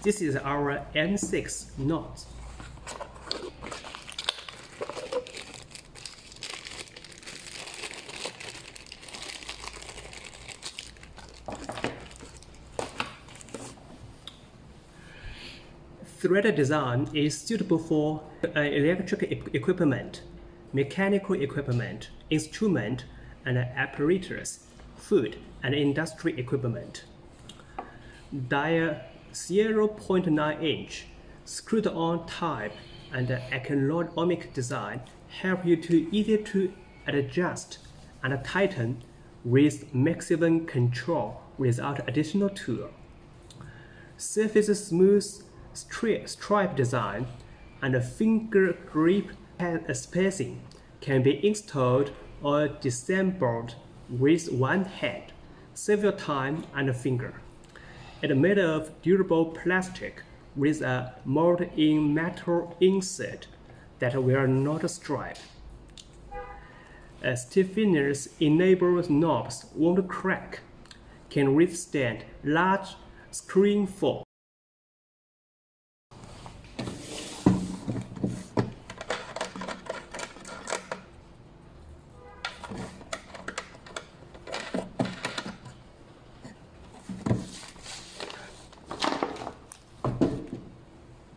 This is our N6 knot. Thread design is suitable for electric equipment, mechanical equipment, instrument and apparatus, food and industry equipment. Dia 0.9 inch screwed-on type and ergonomic design help you to easy to adjust and tighten with maximum control without additional tool. Surface smooth stripe design and finger grip spacing can be installed or disassembled with one hand, several times and finger. It is made of durable plastic with a molded-in metal insert that will not strip. Stiffeners enable knobs won't crack, can withstand large screen force.